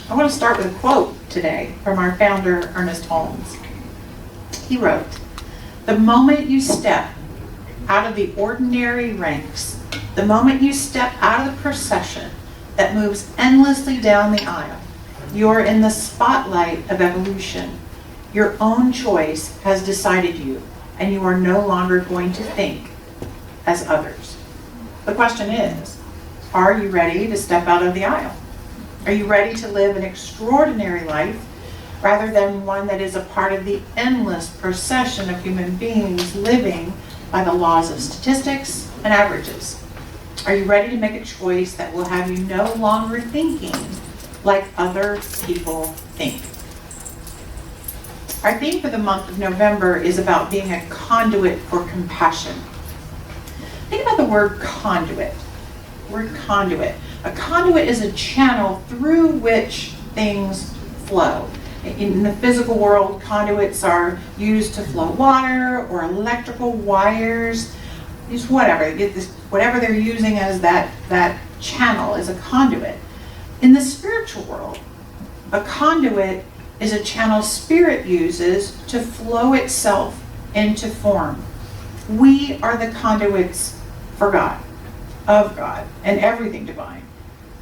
I want to start with a quote today from our founder, Ernest Holmes. He wrote, "The moment you step out of the ordinary ranks, the moment you step out of the procession that moves endlessly down the aisle, you're in the spotlight of evolution. Your own choice has decided you, and you are no longer going to think as others." The question is, are you ready to step out of the aisle? Are you ready to live an extraordinary life rather than one that is a part of the endless procession of human beings living by the laws of statistics and averages? Are you ready to make a choice that will have you no longer thinking like other people think? Our theme for the month of November is about being a conduit for compassion. Think about the word conduit. Word conduit. A conduit is a channel through which things flow. In the physical world, conduits are used to flow water or electrical wires, just whatever. Whatever they're using as that channel is a conduit. In the spiritual world, a conduit is a channel spirit uses to flow itself into form. We are the conduits for God, of God, and everything divine.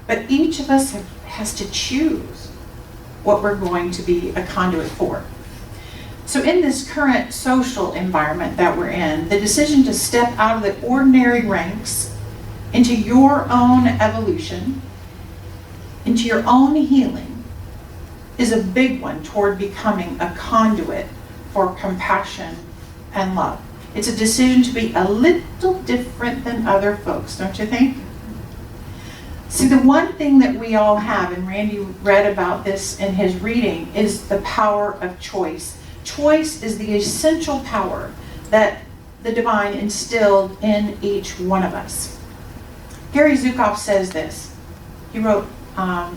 But each of us has to choose what we're going to be a conduit for. So in this current social environment that we're in, the decision to step out of the ordinary ranks into your own evolution, into your own healing, is a big one toward becoming a conduit for compassion and love. It's a decision to be a little different than other folks, don't you think? See, the one thing that we all have, and Randy read about this in his reading, is the power of choice. Choice is the essential power that the divine instilled in each one of us. Gary Zukav says this. He wrote, I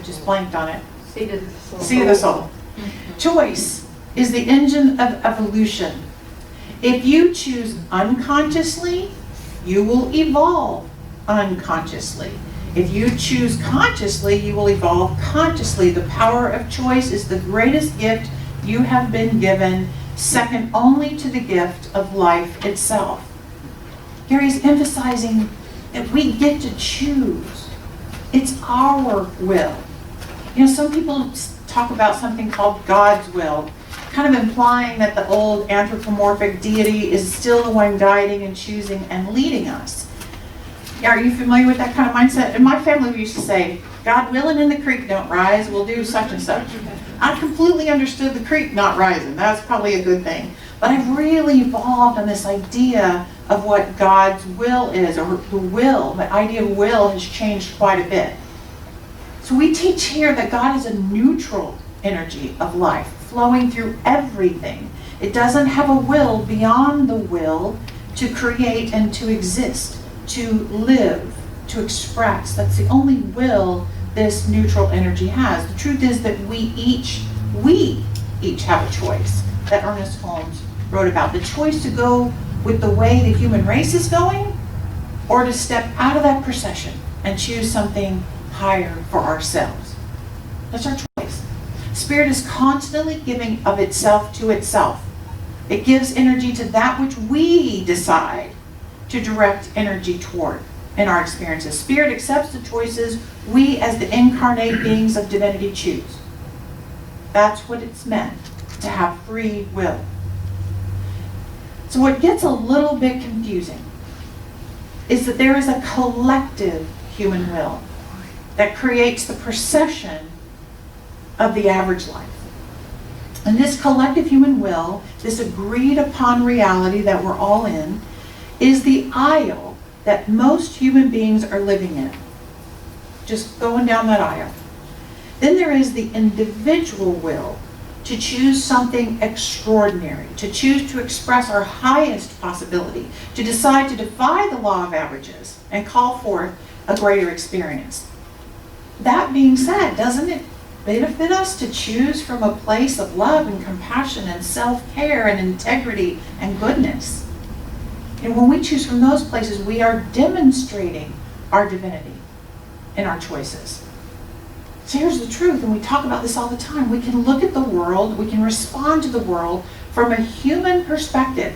just blanked on it. Seed of the soul. Seed of the soul. Choice is the engine of evolution. If you choose unconsciously, you will evolve unconsciously. If you choose consciously, you will evolve consciously. The power of choice is the greatest gift you have been given, second only to the gift of life itself. Gary's emphasizing that we get to choose. It's our will. You know, some people talk about something called God's will, kind of implying that the old anthropomorphic deity is still the one guiding and choosing and leading us. Are you familiar with that kind of mindset? In my family, we used to say, God willing and the creek don't rise, we'll do such and such. I completely understood the creek not rising. That's probably a good thing. But I've really evolved on this idea of what God's will is, or the will. The idea of will has changed quite a bit. So we teach here that God is a neutral energy of life, flowing through everything. It doesn't have a will beyond the will to create and to exist, to live, to express. That's the only will this neutral energy has. The truth is that we each have a choice that Ernest Holmes wrote about. The choice to go with the way the human race is going, or to step out of that procession and choose something higher for ourselves. That's our choice. Spirit is constantly giving of itself to itself. It gives energy to that which we decide to direct energy toward in our experiences. Spirit accepts the choices we as the incarnate beings of divinity choose. That's what it's meant, to have free will. So what gets a little bit confusing is that there is a collective human will that creates the procession of the average life. And this collective human will, this agreed upon reality that we're all in, is the aisle that most human beings are living in. Just going down that aisle. Then there is the individual will to choose something extraordinary, to choose to express our highest possibility, to decide to defy the law of averages and call forth a greater experience. That being said, doesn't it benefit us to choose from a place of love and compassion and self-care and integrity and goodness? And when we choose from those places, we are demonstrating our divinity in our choices. So here's the truth, and we talk about this all the time. We can look at the world, we can respond to the world from a human perspective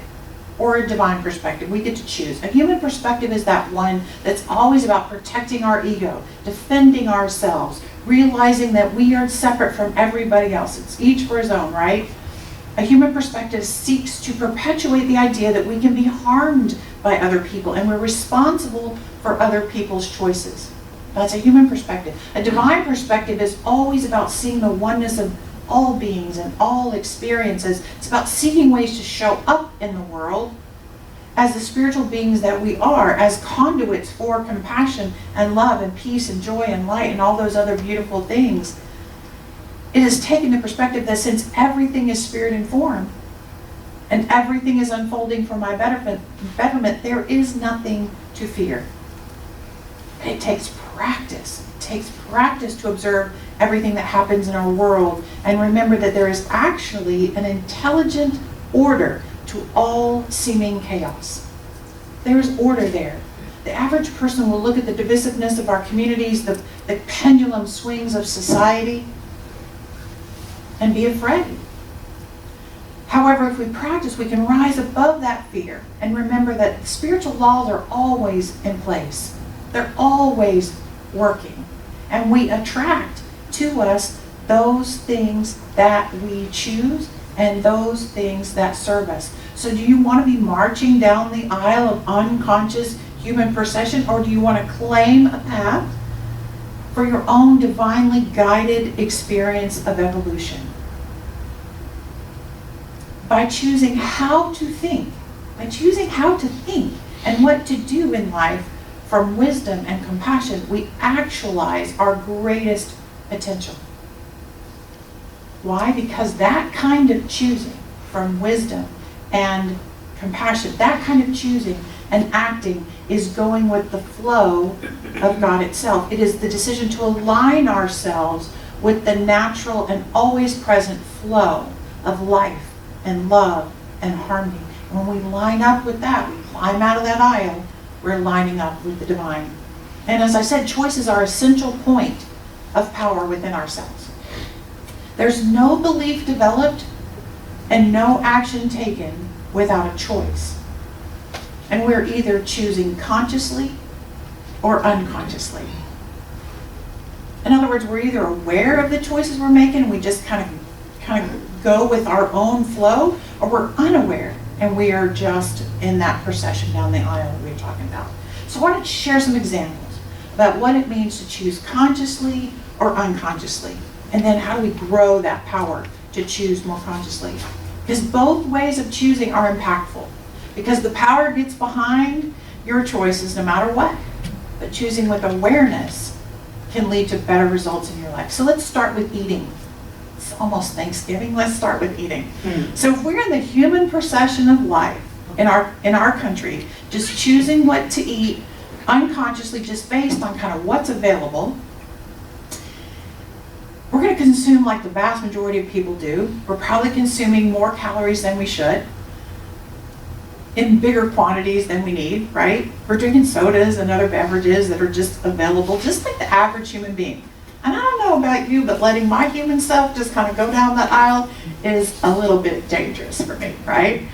or a divine perspective. We get to choose. A human perspective is that one that's always about protecting our ego, defending ourselves, realizing that we are separate from everybody else. It's each for his own, right? A human perspective seeks to perpetuate the idea that we can be harmed by other people and we're responsible for other people's choices. That's a human perspective. A divine perspective is always about seeing the oneness of all beings and all experiences. It's about seeking ways to show up in the world as the spiritual beings that we are, as conduits for compassion and love and peace and joy and light and all those other beautiful things. It is taking the perspective that since everything is spirit informed and everything is unfolding for my betterment, there is nothing to fear. It takes practice. It takes practice to observe everything that happens in our world and remember that there is actually an intelligent order to all seeming chaos. There is order there. The average person will look at the divisiveness of our communities, the pendulum swings of society, and be afraid. However, if we practice, we can rise above that fear and remember that spiritual laws are always in place. They're always working. And we attract to us those things that we choose and those things that serve us. So do you want to be marching down the aisle of unconscious human procession, or do you want to claim a path for your own divinely guided experience of evolution? By choosing how to think, and what to do in life from wisdom and compassion, we actualize our greatest potential. Why? Because that kind of choosing from wisdom and compassion, that kind of choosing and acting is going with the flow of God itself. It is the decision to align ourselves with the natural and always present flow of life and love and harmony. And when we line up with that, we climb out of that aisle, we're lining up with the divine. And as I said, choices are an essential point of power within ourselves. There's no belief developed and no action taken without a choice. And we're either choosing consciously or unconsciously. In other words, we're either aware of the choices we're making and we just kind of go with our own flow, or we're unaware and we are just in that procession down the aisle we were talking about. So I wanted to share some examples about what it means to choose consciously or unconsciously. And then how do we grow that power to choose more consciously? Because both ways of choosing are impactful. Because the power gets behind your choices no matter what. But choosing with awareness can lead to better results in your life. So let's start with eating. It's almost Thanksgiving. Let's start with eating. So if we're in the human procession of life in our country, just choosing what to eat unconsciously, just based on kind of what's available, we're going to consume like the vast majority of people do. We're probably consuming more calories than we should in bigger quantities than we need, right? We're drinking sodas and other beverages that are just available, just like the average human being. And I don't know about you, but letting my human self just kind of go down that aisle is a little bit dangerous for me, right?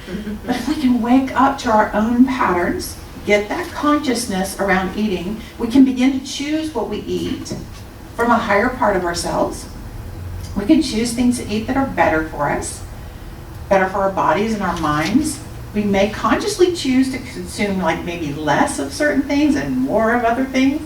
But if we can wake up to our own patterns, get that consciousness around eating, we can begin to choose what we eat from a higher part of ourselves. We can choose things to eat that are better for us, better for our bodies and our minds. We may consciously choose to consume like maybe less of certain things and more of other things.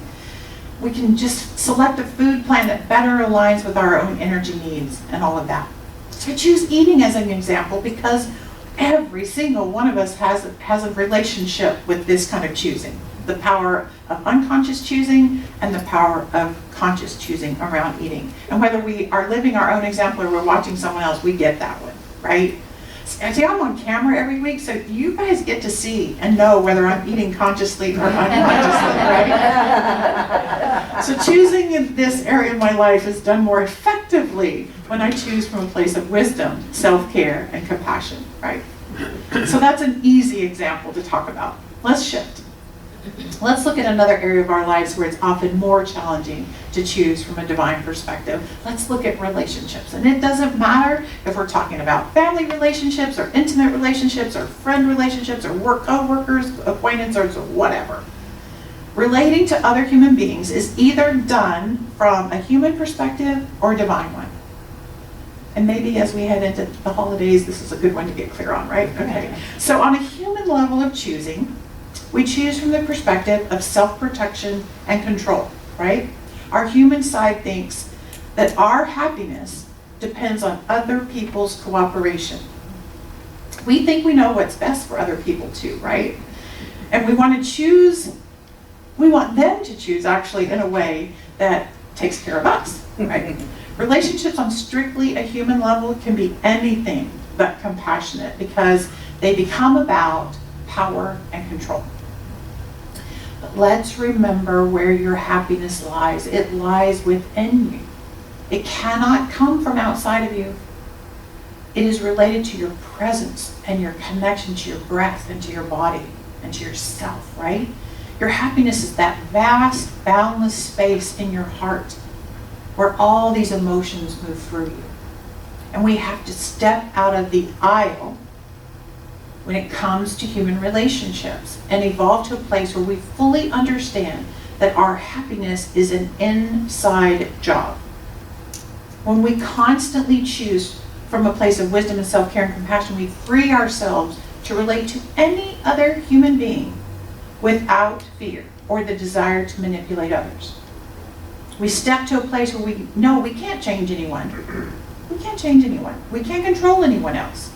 We can just select a food plan that better aligns with our own energy needs and all of that. So I choose eating as an example because every single one of us has a relationship with this kind of choosing. The power of unconscious choosing and the power of conscious choosing around eating. And whether we are living our own example or we're watching someone else, we get that one, right? See, I'm on camera every week, so you guys get to see and know whether I'm eating consciously or unconsciously, right? So choosing in this area of my life is done more effectively when I choose from a place of wisdom, self-care, and compassion, right? So that's an easy example to talk about. Let's shift. Let's look at another area of our lives where it's often more challenging to choose from a divine perspective. Let's look at relationships. And it doesn't matter if we're talking about family relationships or intimate relationships or friend relationships or work co-workers, acquaintances, or whatever. Relating to other human beings is either done from a human perspective or a divine one. And maybe as we head into the holidays, this is a good one to get clear on, right? Okay. So on a human level of choosing, we choose from the perspective of self-protection and control, right? Our human side thinks that our happiness depends on other people's cooperation. We think we know what's best for other people too, right? And we want them to choose actually in a way that takes care of us, right? Relationships on strictly a human level can be anything but compassionate because they become about power and control. But let's remember where your happiness lies. It lies within you. It cannot come from outside of you. It is related to your presence and your connection to your breath and to your body and to yourself, right? Your happiness is that vast, boundless space in your heart where all these emotions move through you. And we have to step out of the aisle when it comes to human relationships and evolve to a place where we fully understand that our happiness is an inside job. When we constantly choose from a place of wisdom and self-care and compassion, we free ourselves to relate to any other human being without fear or the desire to manipulate others. We step to a place where we know we can't change anyone. We can't change anyone. We can't control anyone else.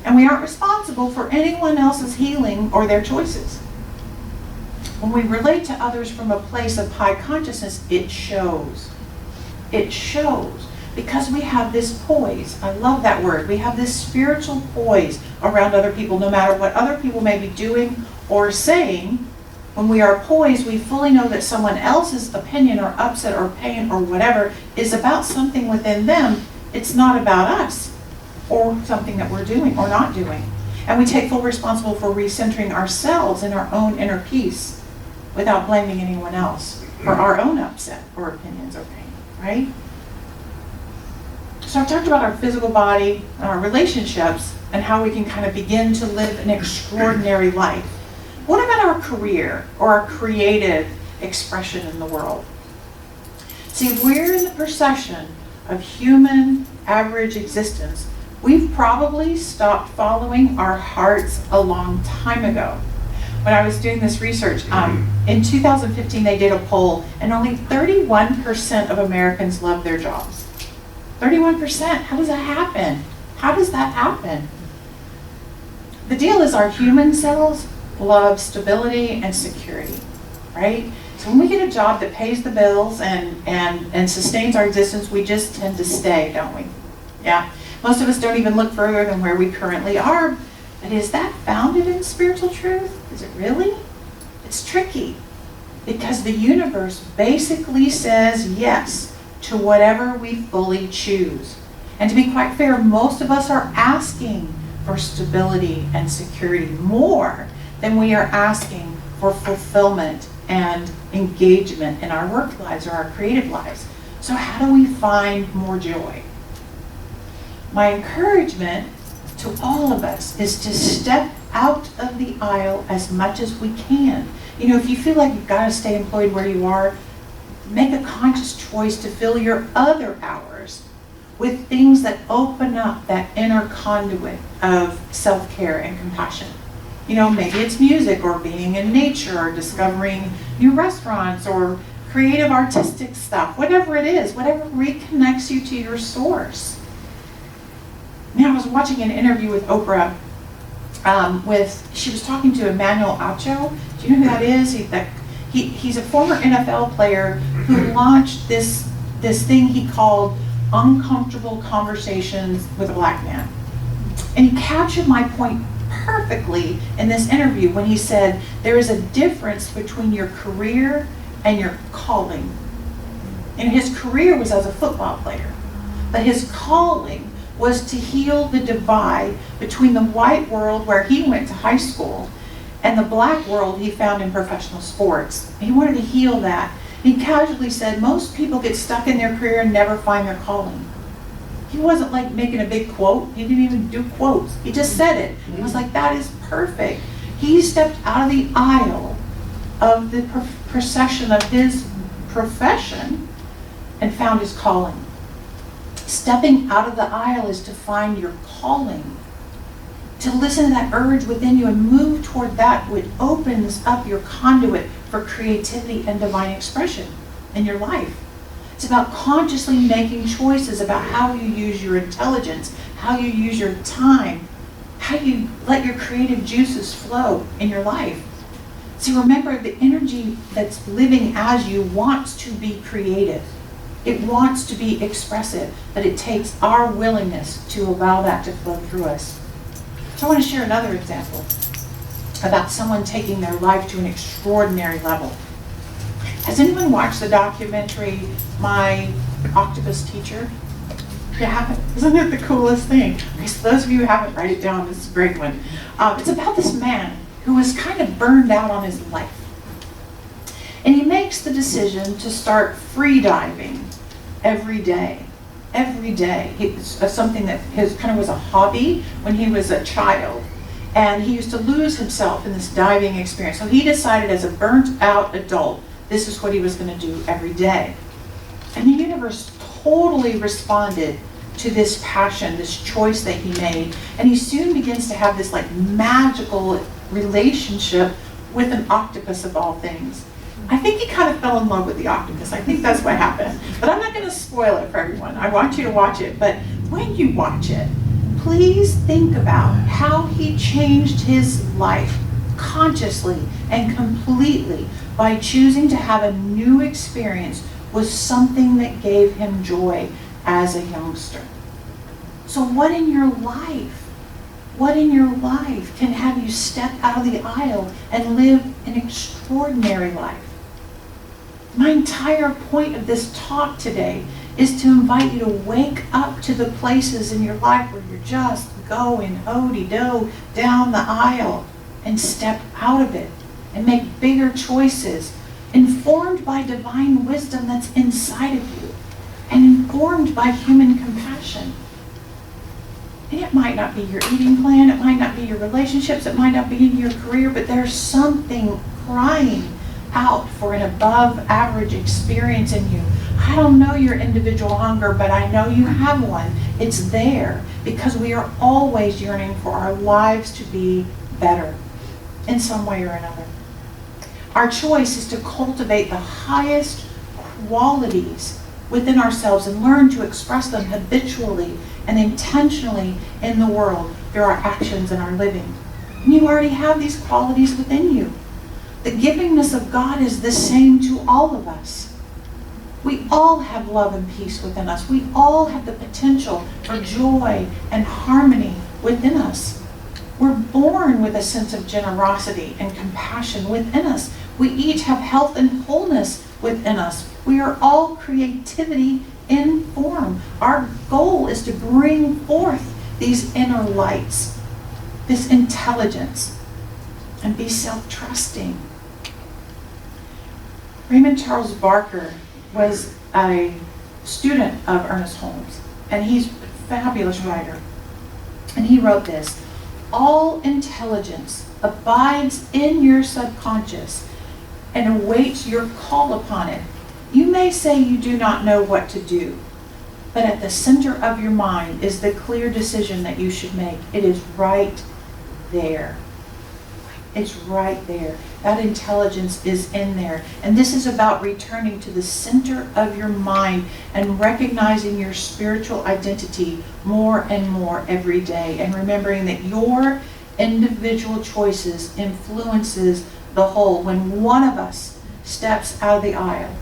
And we aren't responsible for anyone else's healing or their choices. When we relate to others from a place of high consciousness, it shows. It shows. Because we have this poise. I love that word. We have this spiritual poise around other people, no matter what other people may be doing or saying. When we are poised, we fully know that someone else's opinion or upset or pain or whatever is about something within them. It's not about us or something that we're doing or not doing. And we take full responsibility for recentering ourselves in our own inner peace without blaming anyone else for our own upset or opinions or pain, right? So I've talked about our physical body, our relationships, and how we can kind of begin to live an extraordinary life. What about our career or our creative expression in the world? See, we're in the procession of human average existence. We've probably stopped following our hearts a long time ago. When I was doing this research, in 2015 they did a poll and only 31% of Americans love their jobs. 31%, how does that happen? How does that happen? The deal is our human cells love stability and security, right? So when we get a job that pays the bills and sustains our existence, we just tend to stay, don't we? Yeah. Most of us don't even look further than where we currently are. But is that founded in spiritual truth? Is it really? It's tricky because the universe basically says yes to whatever we fully choose. And to be quite fair, most of us are asking for stability and security more than we are asking for fulfillment and engagement in our work lives or our creative lives. So how do we find more joy? My encouragement to all of us is to step out of the aisle as much as we can. You know, if you feel like you've got to stay employed where you are, make a conscious choice to fill your other hours with things that open up that inner conduit of self-care and compassion. You know, maybe it's music or being in nature or discovering new restaurants or creative artistic stuff, whatever it is, whatever reconnects you to your source. Now, I was watching an interview with Oprah. She was talking to Emmanuel Acho. Do you know who that is? He's a former NFL player who launched this thing he called Uncomfortable Conversations with a Black Man. And he captured my point perfectly in this interview when he said, there is a difference between your career and your calling. And his career was as a football player, but his calling was to heal the divide between the white world where he went to high school And the black world he found in professional sports. He wanted to heal that. He casually said, most people get stuck in their career and never find their calling. He wasn't like making a big quote. He didn't even do quotes. He just said it. I was like, that is perfect. He stepped out of the aisle of the procession of his profession and found his calling. Stepping out of the aisle is to find your calling. To listen to that urge within you and move toward that which opens up your conduit for creativity and divine expression in your life. It's about consciously making choices about how you use your intelligence, how you use your time, how you let your creative juices flow in your life. See, remember, the energy that's living as you wants to be creative. It wants to be expressive, but it takes our willingness to allow that to flow through us. So I want to share another example about someone taking their life to an extraordinary level. Has anyone watched the documentary, My Octopus Teacher? You haven't? Isn't it the coolest thing? Okay, so those of you who haven't, write it down. This is a great one. It's about this man who was kind of burned out on his life. And he makes the decision to start free diving every day. Every day. It's something that kind of was a hobby when he was a child. And he used to lose himself in this diving experience. So he decided as a burnt out adult, this is what he was going to do every day. And the universe totally responded to this passion, this choice that he made. And he soon begins to have this like magical relationship with an octopus of all things. I think he kind of fell in love with the octopus. I think that's what happened. But I'm not going to spoil it for everyone. I want you to watch it. But when you watch it, please think about how he changed his life consciously and completely by choosing to have a new experience with something that gave him joy as a youngster. So what in your life can have you step out of the aisle and live an extraordinary life? My entire point of this talk today is to invite you to wake up to the places in your life where you're just going oh-de-do down the aisle and step out of it and make bigger choices informed by divine wisdom that's inside of you and informed by human compassion. And it might not be your eating plan, it might not be your relationships, it might not be in your career, but there's something crying out for an above average experience in you. I don't know your individual hunger, but I know you have one. It's there because we are always yearning for our lives to be better in some way or another. Our choice is to cultivate the highest qualities within ourselves and learn to express them habitually and intentionally in the world through our actions and our living. And you already have these qualities within you. The givingness of God is the same to all of us. We all have love and peace within us. We all have the potential for joy and harmony within us. We're born with a sense of generosity and compassion within us. We each have health and wholeness within us. We are all creativity in form. Our goal is to bring forth these inner lights, this intelligence, and be self-trusting. Raymond Charles Barker was a student of Ernest Holmes, and he's a fabulous writer. And he wrote this: all intelligence abides in your subconscious and awaits your call upon it. You may say you do not know what to do, but at the center of your mind is the clear decision that you should make. It is right there. It's right there. That intelligence is in there. And this is about returning to the center of your mind and recognizing your spiritual identity more and more every day. And remembering that your individual choices influences the whole. When one of us steps out of the aisle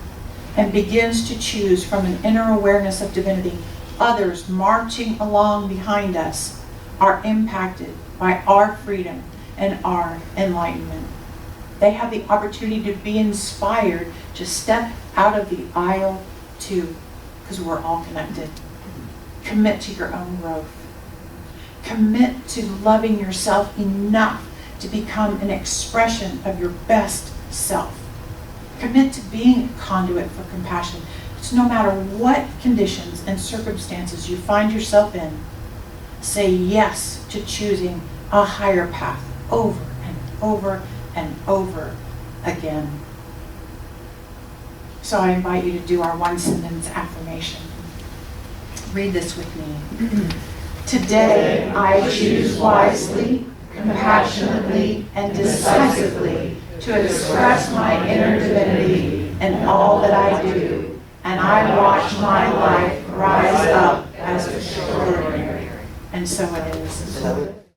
and begins to choose from an inner awareness of divinity, others marching along behind us are impacted by our freedom and our enlightenment. They have the opportunity to be inspired to step out of the aisle too, because we're all connected. Commit to your own growth. Commit to loving yourself enough to become an expression of your best self. Commit to being a conduit for compassion. So no matter what conditions and circumstances you find yourself in, say yes to choosing a higher path over and over and over again. So I invite you to do our one sentence affirmation. Read this with me. Today I choose wisely, compassionately, and decisively to express my inner divinity in all that I do, and I watch my life rise up as extraordinary. And so it is.